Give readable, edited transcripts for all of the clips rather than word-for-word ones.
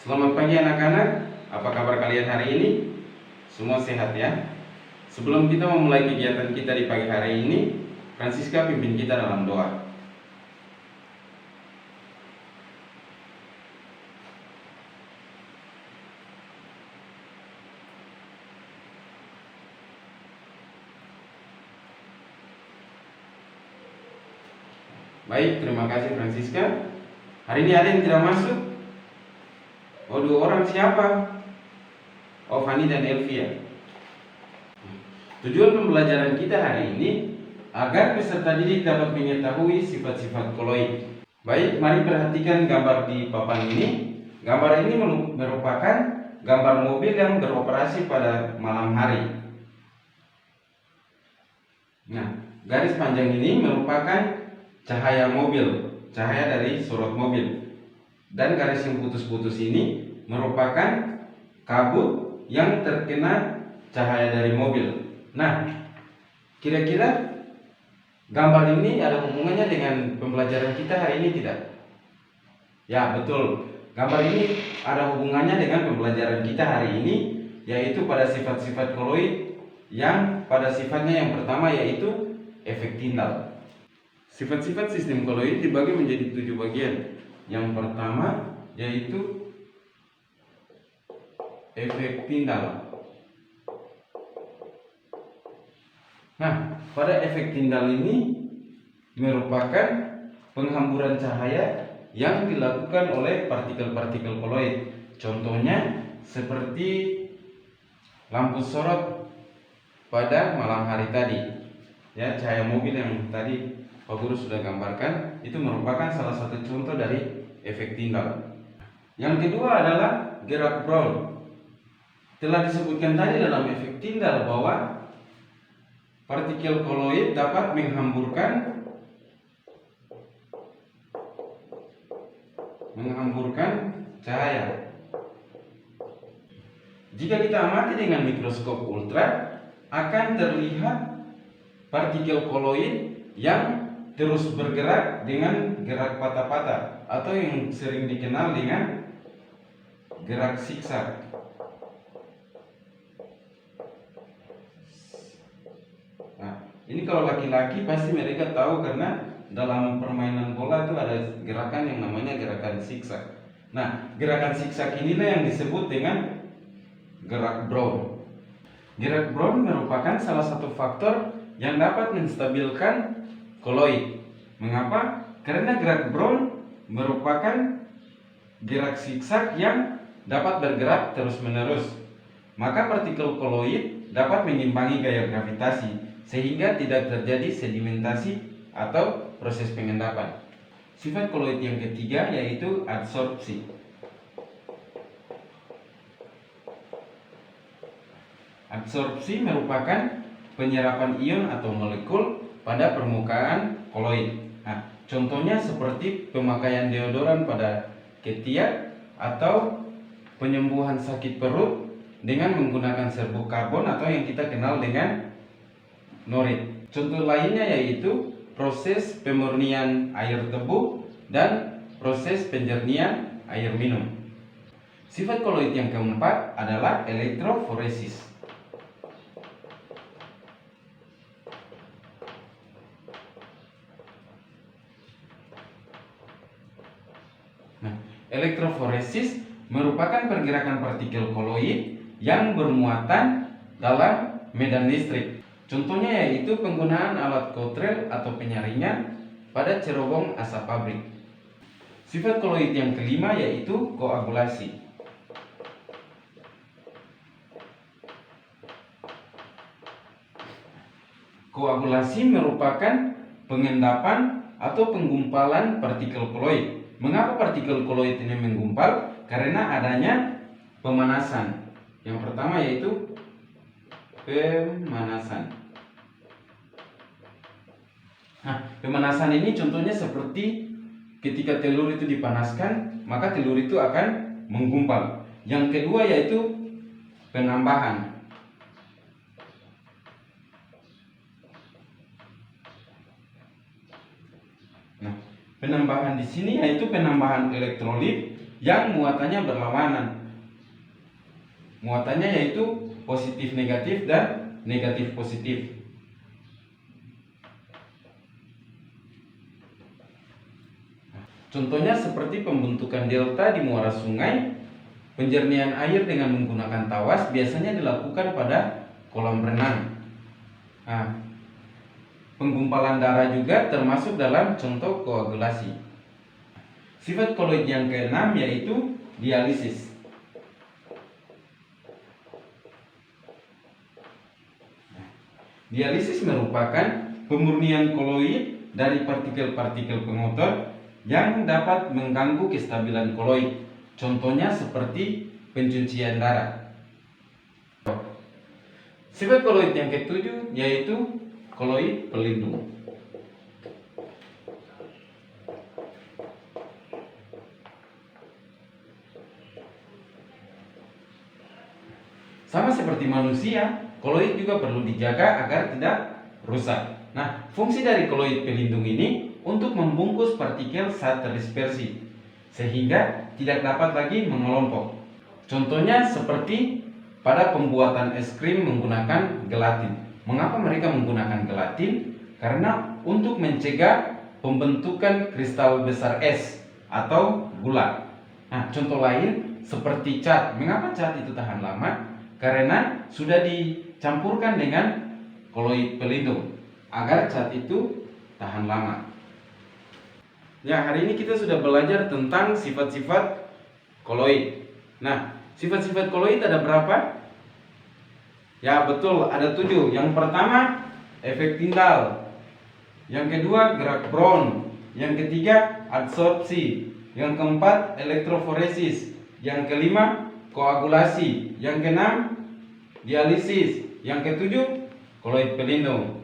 Selamat pagi anak-anak, apa kabar kalian hari ini? Semua sehat ya? Sebelum kita memulai kegiatan kita di pagi hari ini, Francisca pimpin kita dalam doa. Baik, terima kasih Francisca. Hari ini ada yang tidak masuk? Oh, 2 orang siapa? Oh, Fani dan Elvia. Tujuan pembelajaran kita hari ini agar peserta didik dapat mengetahui sifat-sifat koloid. Baik, mari perhatikan gambar di papan ini. Gambar ini merupakan gambar mobil yang beroperasi pada malam hari. Nah, garis panjang ini merupakan cahaya mobil, cahaya dari sorot mobil. Dan garis yang putus-putus ini merupakan kabut yang terkena cahaya dari mobil. Nah, kira-kira gambar ini ada hubungannya dengan pembelajaran kita hari ini tidak? Ya, betul. Gambar ini ada hubungannya dengan pembelajaran kita hari ini, yaitu pada sifat-sifat koloid yang pada sifatnya yang pertama yaitu efek Tyndall. Sifat-sifat sistem koloid dibagi menjadi 7 bagian. Yang pertama yaitu efek Tyndall. Nah, pada efek Tyndall ini merupakan penghamburan cahaya yang dilakukan oleh partikel-partikel koloid. Contohnya seperti lampu sorot pada malam hari tadi. Ya, cahaya mobil yang tadi Pak Guru sudah gambarkan itu merupakan salah satu contoh dari efek Tyndall. Yang kedua adalah gerak Brown. Telah disebutkan tadi dalam efek Tyndall bahwa partikel koloid dapat menghamburkan cahaya. Jika kita amati dengan mikroskop ultra, akan terlihat partikel koloid yang terus bergerak dengan gerak patah-patah atau yang sering dikenal dengan gerak zigzag. Nah, ini kalau laki-laki pasti mereka tahu karena dalam permainan bola itu ada gerakan yang namanya gerakan zigzag. Nah, gerakan zigzag inilah yang disebut dengan gerak Brown. Gerak Brown merupakan salah satu faktor yang dapat menstabilkan koloid. Mengapa? Karena gerak Brown merupakan gerak zigzag yang dapat bergerak terus-menerus. Maka partikel koloid dapat mengimbangi gaya gravitasi sehingga tidak terjadi sedimentasi atau proses pengendapan. Sifat koloid yang ketiga yaitu adsorpsi. Adsorpsi merupakan penyerapan ion atau molekul pada permukaan koloid. Nah, contohnya seperti pemakaian deodoran pada ketiak atau penyembuhan sakit perut dengan menggunakan serbuk karbon atau yang kita kenal dengan norit. Contoh lainnya yaitu proses pemurnian air tebu dan proses penjernihan air minum. Sifat koloid yang keempat adalah elektroforesis. Nah, elektroforesis merupakan pergerakan partikel koloid yang bermuatan dalam medan listrik. Contohnya yaitu penggunaan alat kotrel atau penyaringan pada cerobong asap pabrik. Sifat koloid yang kelima yaitu koagulasi. Koagulasi merupakan pengendapan atau penggumpalan partikel koloid. Mengapa partikel koloid ini menggumpal? Karena adanya pemanasan. Yang pertama yaitu pemanasan. Nah, pemanasan ini contohnya seperti ketika telur itu dipanaskan, maka telur itu akan menggumpal. Yang kedua yaitu penambahan. Nah, penambahan di sini yaitu penambahan elektrolit yang muatannya berlawanan. Muatannya yaitu positif negatif dan negatif positif. Contohnya seperti pembentukan delta di muara sungai, penjernihan air dengan menggunakan tawas biasanya dilakukan pada kolam renang. Nah, penggumpalan darah juga termasuk dalam contoh koagulasi. Sifat koloid yang keenam yaitu dialisis. Dialisis merupakan pemurnian koloid dari partikel-partikel pengotor yang dapat mengganggu kestabilan koloid. Contohnya seperti pencucian darah. Sifat koloid yang ketujuh yaitu koloid pelindung. Sama seperti manusia, koloid juga perlu dijaga agar tidak rusak. Nah, fungsi dari koloid pelindung ini untuk membungkus partikel saat terdispersi, sehingga tidak dapat lagi mengelompok. Contohnya seperti pada pembuatan es krim menggunakan gelatin. Mengapa mereka menggunakan gelatin? Karena untuk mencegah pembentukan kristal besar es atau gula. Nah, contoh lain seperti cat. Mengapa cat itu tahan lama? Karena sudah dicampurkan dengan koloid pelindung agar cat itu tahan lama. Ya, hari ini kita sudah belajar tentang sifat-sifat koloid. Nah, sifat-sifat koloid ada berapa? Ya, betul, ada 7. Yang pertama, efek Tyndall. Yang kedua, gerak Brown. Yang ketiga, adsorpsi. Yang keempat, elektroforesis. Yang kelima, koagulasi. Yang keenam, dialisis. Yang ketujuh, koloid pelindung.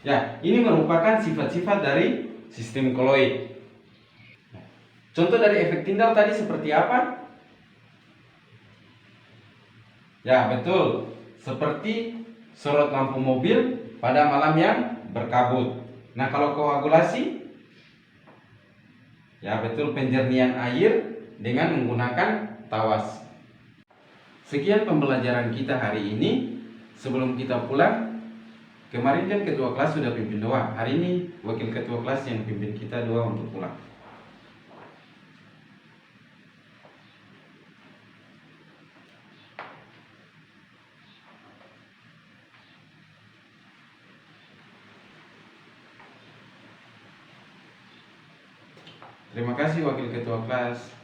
Ya, ini merupakan sifat-sifat dari sistem koloid. Contoh dari efek Tyndall tadi seperti apa? Ya, betul. Seperti sorot lampu mobil pada malam yang berkabut. Nah, kalau koagulasi? Ya, betul, penjernihan air dengan menggunakan tawas. Sekian pembelajaran kita hari ini. Sebelum kita pulang, kemarin kan ketua kelas sudah pimpin doa. Hari ini wakil ketua kelas yang pimpin kita doa untuk pulang. Terima kasih wakil ketua kelas.